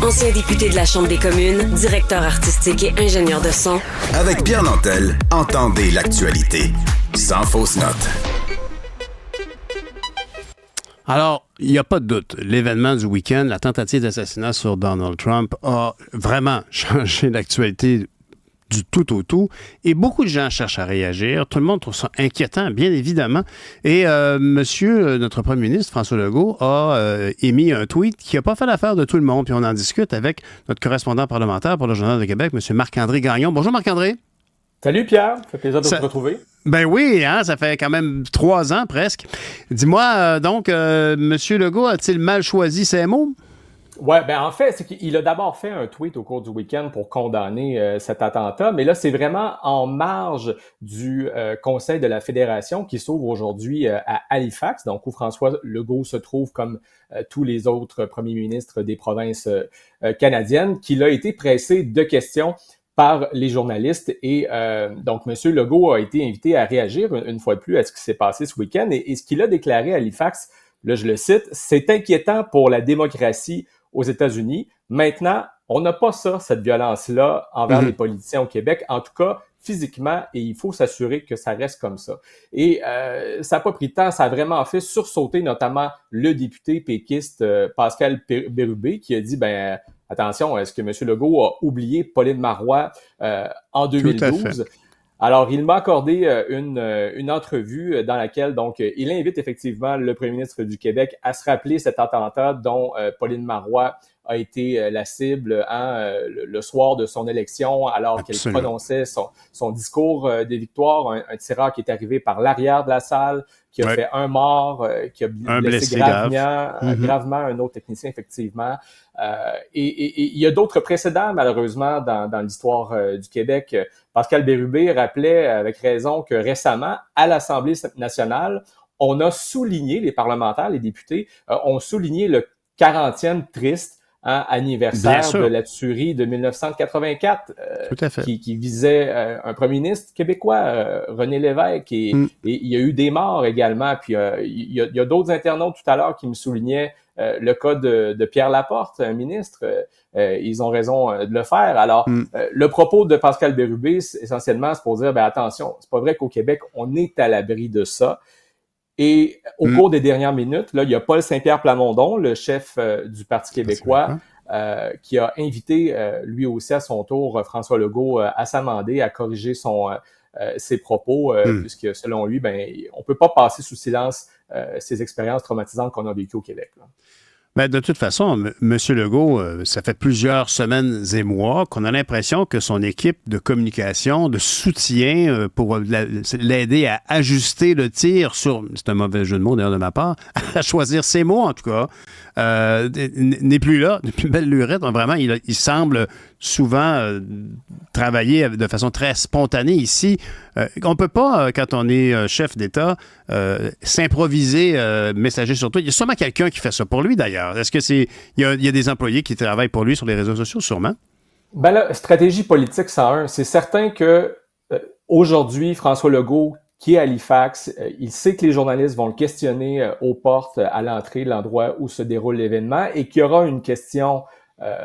Ancien député de la Chambre des communes, directeur artistique et ingénieur de son. Avec Pierre Nantel, entendez l'actualité sans fausse note. Alors, il n'y a pas de doute, l'événement du week-end, la tentative d'assassinat sur Donald Trump a vraiment changé l'actualité du tout au tout. Et beaucoup de gens cherchent à réagir. Tout le monde trouve ça inquiétant, bien évidemment. Et notre premier ministre, François Legault, a émis un tweet qui n'a pas fait l'affaire de tout le monde. Puis on en discute avec notre correspondant parlementaire pour le Journal de Québec, M. Marc-André Gagnon. Bonjour, Marc-André. Salut, Pierre. Ça fait plaisir de te retrouver. Ben oui, hein, ça fait quand même 3 ans presque. Dis-moi, M. Legault a-t-il mal choisi ses mots? Oui, ben en fait, c'est qu'il a d'abord fait un tweet au cours du week-end pour condamner cet attentat, mais là, c'est vraiment en marge du Conseil de la Fédération qui s'ouvre aujourd'hui à Halifax, donc où François Legault se trouve comme tous les autres premiers ministres des provinces canadiennes, qu'il a été pressé de questions par les journalistes et donc M. Legault a été invité à réagir une fois de plus à ce qui s'est passé ce week-end et ce qu'il a déclaré à Halifax, là je le cite, « C'est inquiétant pour la démocratie aux États-Unis. Maintenant, on n'a pas ça, cette violence-là envers les politiciens au Québec, en tout cas physiquement, et il faut s'assurer que ça reste comme ça. » Et ça n'a pas pris de temps, ça a vraiment fait sursauter notamment le député péquiste Pascal Bérubé qui a dit, attention, est-ce que M. Legault a oublié Pauline Marois en 2012? Alors, il m'a accordé une entrevue dans laquelle, donc, il invite effectivement le premier ministre du Québec à se rappeler cet attentat dont Pauline Marois a été la cible le soir de son élection, alors qu'elle prononçait son discours de victoire, un tireur qui est arrivé par l'arrière de la salle, qui a fait un mort, qui a blessé gravement un autre technicien, effectivement. Et il y a d'autres précédents, malheureusement, dans l'histoire du Québec. Pascal Bérubé rappelait avec raison que récemment, à l'Assemblée nationale, on a souligné, les parlementaires, les députés, ont souligné le 40e triste anniversaire de la tuerie de 1984 qui visait un premier ministre québécois, René Lévesque, et il y a eu des morts également. Puis il y a d'autres internautes tout à l'heure qui me soulignaient le cas de Pierre Laporte, un ministre. Ils ont raison de le faire. Alors, le propos de Pascal Bérubé, essentiellement, c'est pour dire, attention, c'est pas vrai qu'au Québec, on est à l'abri de ça. Et au cours des dernières minutes, là, il y a Paul Saint-Pierre Plamondon, le chef du Parti québécois, qui a invité lui aussi à son tour François Legault à s'amender, à corriger ses propos, puisque selon lui, on peut pas passer sous silence ces expériences traumatisantes qu'on a vécues au Québec. Là. Ben, de toute façon, M. Legault, ça fait plusieurs semaines et mois qu'on a l'impression que son équipe de communication, de soutien pour l'aider à ajuster le tir sur, c'est un mauvais jeu de mots d'ailleurs de ma part, à choisir ses mots en tout cas, n'est plus là, depuis belle lurette. Vraiment, il semble souvent travailler de façon très spontanée ici. On ne peut pas, quand on est chef d'État, s'improviser messager sur Twitter. Il y a sûrement quelqu'un qui fait ça pour lui, d'ailleurs. Est-ce que il y a des employés qui travaillent pour lui sur les réseaux sociaux, sûrement? Ben là, stratégie politique 101. C'est certain que aujourd'hui, François Legault, qui est à Halifax, il sait que les journalistes vont le questionner aux portes, à l'entrée, l'endroit où se déroule l'événement, et qu'il y aura une question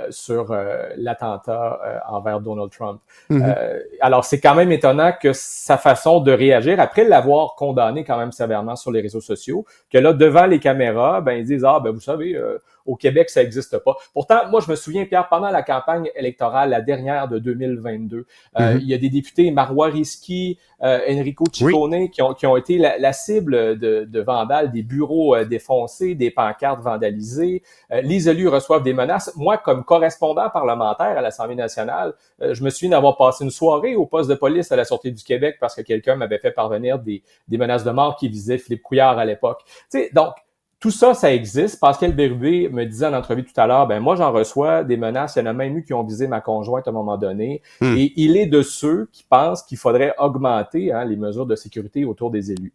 sur l'attentat envers Donald Trump. Alors, c'est quand même étonnant que sa façon de réagir, après l'avoir condamné quand même sévèrement sur les réseaux sociaux, que là, devant les caméras, ils disent « vous savez, au Québec, ça n'existe pas. » Pourtant, moi, je me souviens, Pierre, pendant la campagne électorale, la dernière de 2022, il y a des députés, Marois Risky, Enrico Ciccone, qui ont été la cible de vandales, des bureaux défoncés, des pancartes vandalisées. Les élus reçoivent des menaces. Moi, comme correspondant parlementaire à l'Assemblée nationale, je me souviens d'avoir passé une soirée au poste de police à la Sûreté du Québec parce que quelqu'un m'avait fait parvenir des menaces de mort qui visaient Philippe Couillard à l'époque. Tu sais, donc, tout ça, ça existe. Pascal Bérubé me disait en entrevue tout à l'heure, moi, j'en reçois des menaces. Il y en a même eu qui ont visé ma conjointe à un moment donné. Et il est de ceux qui pensent qu'il faudrait augmenter les mesures de sécurité autour des élus.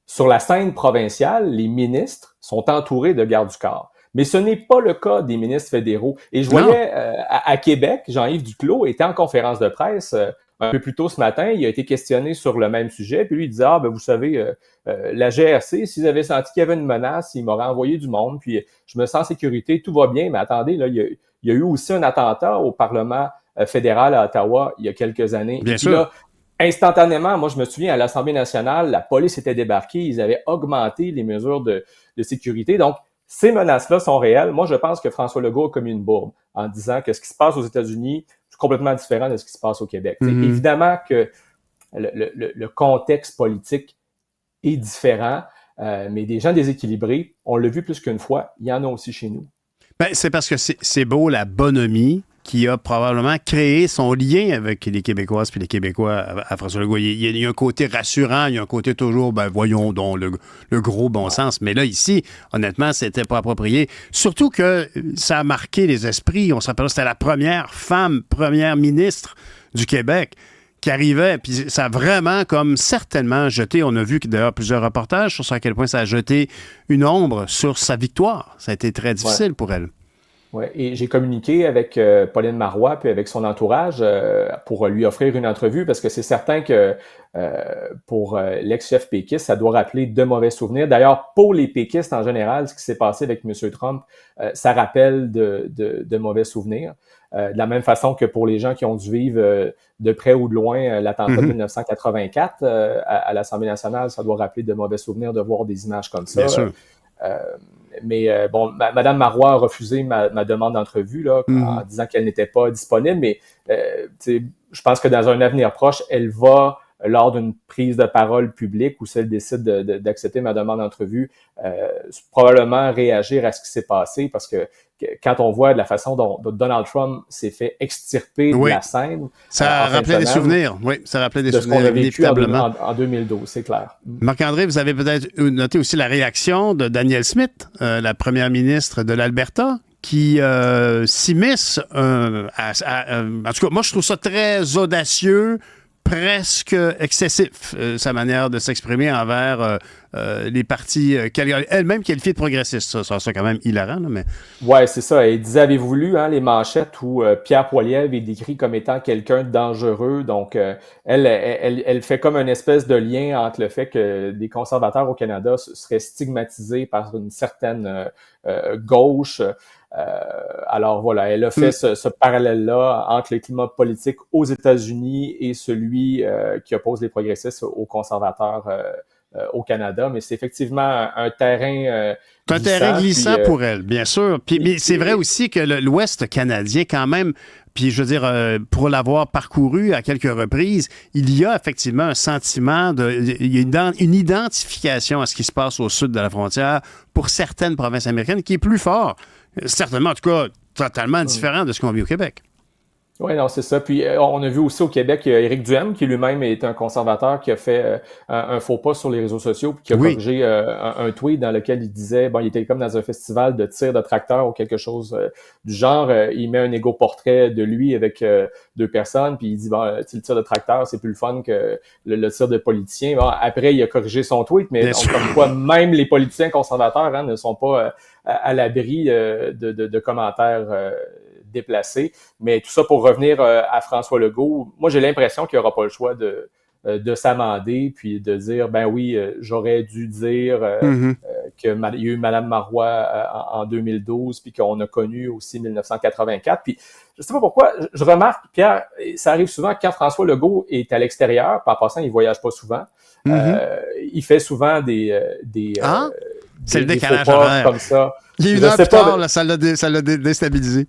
Sur la scène provinciale, les ministres sont entourés de gardes du corps. Mais ce n'est pas le cas des ministres fédéraux. Et je voyais à Québec, Jean-Yves Duclos était en conférence de presse un peu plus tôt ce matin, il a été questionné sur le même sujet, puis lui, il disait, ah, ben vous savez, la GRC, s'ils avaient senti qu'il y avait une menace, ils m'auraient envoyé du monde, puis je me sens en sécurité, tout va bien, mais attendez, là, il y a eu aussi un attentat au Parlement fédéral à Ottawa il y a quelques années. Bien et puis sûr. là, instantanément, moi, je me souviens, à l'Assemblée nationale, la police était débarquée, ils avaient augmenté les mesures de sécurité. Donc, ces menaces-là sont réelles. Moi, je pense que François Legault a commis une bourbe en disant que ce qui se passe aux États-Unis, c'est complètement différent de ce qui se passe au Québec. Évidemment que le contexte politique est différent, mais des gens déséquilibrés, on l'a vu plus qu'une fois, il y en a aussi chez nous. Ben, c'est parce que c'est beau la bonhomie qui a probablement créé son lien avec les Québécoises puis les Québécois à François Legault. Il y a un côté rassurant, il y a un côté toujours, ben voyons donc, le gros bon sens. Mais là, ici, honnêtement, c'était pas approprié. Surtout que ça a marqué les esprits. On se rappelle, c'était la première femme première ministre du Québec qui arrivait, puis ça a vraiment comme certainement jeté, on a vu d'ailleurs plusieurs reportages sur à quel point ça a jeté une ombre sur sa victoire. Ça a été très difficile pour elle. Oui, et j'ai communiqué avec Pauline Marois puis avec son entourage pour lui offrir une entrevue parce que c'est certain que pour l'ex-chef péquiste, ça doit rappeler de mauvais souvenirs. D'ailleurs, pour les péquistes en général, ce qui s'est passé avec M. Trump, ça rappelle de mauvais souvenirs. De la même façon que pour les gens qui ont dû vivre de près ou de loin l'attentat de 1984 à l'Assemblée nationale, ça doit rappeler de mauvais souvenirs de voir des images comme ça. Bien sûr. Mais bon, Mme Marois a refusé ma demande d'entrevue là, en disant qu'elle n'était pas disponible, mais je pense que dans un avenir proche, elle va, lors d'une prise de parole publique où si elle décide d'accepter ma demande d'entrevue, probablement réagir à ce qui s'est passé parce que quand on voit de la façon dont Donald Trump s'est fait extirper de la scène... Ça rappelait des souvenirs. Oui, ça rappelait des souvenirs, inévitablement. En 2012, c'est clair. Marc-André, vous avez peut-être noté aussi la réaction de Danielle Smith, la première ministre de l'Alberta, qui s'immisce, en tout cas, moi, je trouve ça très audacieux, presque excessif, sa manière de s'exprimer envers les partis elle-même qualifiée de progressiste. Ça quand même hilarant. Là, mais... Oui, c'est ça. Elle disait, avez-vous lu les manchettes où Pierre Poilievre est décrit comme étant quelqu'un de dangereux? Donc, elle fait comme une espèce de lien entre le fait que des conservateurs au Canada seraient stigmatisés par une certaine gauche. Alors voilà, elle a fait ce parallèle-là entre le climat politique aux États-Unis et celui qui oppose les progressistes aux conservateurs au Canada, mais c'est effectivement un terrain c'est un terrain glissant pour elle, bien sûr. Mais c'est vrai aussi que l'Ouest canadien, quand même, puis je veux dire, pour l'avoir parcouru à quelques reprises, il y a effectivement un sentiment il y a une identification à ce qui se passe au sud de la frontière pour certaines provinces américaines qui est plus fort. Certainement, en tout cas, totalement différent de ce qu'on vit au Québec. Oui, non, c'est ça. Puis on a vu aussi au Québec Éric Duhaime, qui lui-même est un conservateur, qui a fait un faux pas sur les réseaux sociaux, puis qui a corrigé un tweet dans lequel il disait, bon, il était comme dans un festival de tir de tracteur ou quelque chose du genre. Il met un égo-portrait de lui avec deux personnes, puis il dit, bon, le tir de tracteur, c'est plus le fun que le tir de politicien. Bon, après, il a corrigé son tweet, mais comme quoi, même les politiciens conservateurs ne sont pas à l'abri de commentaires déplacé. Mais tout ça pour revenir à François Legault, moi j'ai l'impression qu'il n'aura pas le choix de s'amender puis de dire, ben oui, j'aurais dû dire qu'il y a eu Mme Marois en 2012 puis qu'on a connu aussi 1984. Puis je sais pas pourquoi, je remarque, Pierre, ça arrive souvent quand François Legault est à l'extérieur, puis en passant, il voyage pas souvent. Il fait souvent c'est le décalage horaire comme ça. Il y a une heure plus tard, ça l'a déstabilisé.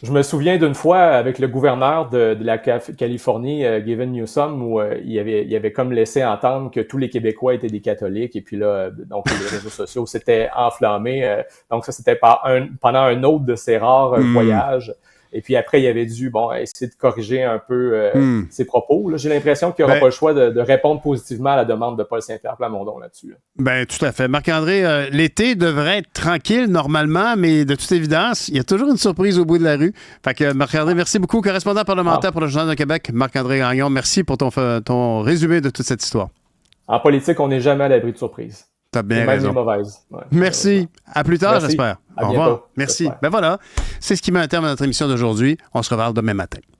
Je me souviens d'une fois avec le gouverneur de la Californie, Gavin Newsom, où il avait comme laissé entendre que tous les Québécois étaient des catholiques. Et puis là, donc les réseaux sociaux s'étaient enflammés. Donc ça, c'était pendant un autre de ses rares voyages. Et puis après, il avait dû essayer de corriger un peu ses propos. Là, j'ai l'impression qu'il n'aura pas le choix de répondre positivement à la demande de Paul Saint-Pierre Plamondon là-dessus. Là. Ben tout à fait. Marc-André, l'été devrait être tranquille normalement, mais de toute évidence, il y a toujours une surprise au bout de la rue. Fait que Marc-André, merci beaucoup. Correspondant parlementaire pour le Journal de Québec, Marc-André Gagnon, merci pour ton résumé de toute cette histoire. En politique, on n'est jamais à l'abri de surprises. T'as bien raison. Même les mauvaises. Ouais, merci. À plus tard, j'espère. Au revoir. Merci. Ben voilà. C'est ce qui met un terme à notre émission d'aujourd'hui. On se reparle demain matin.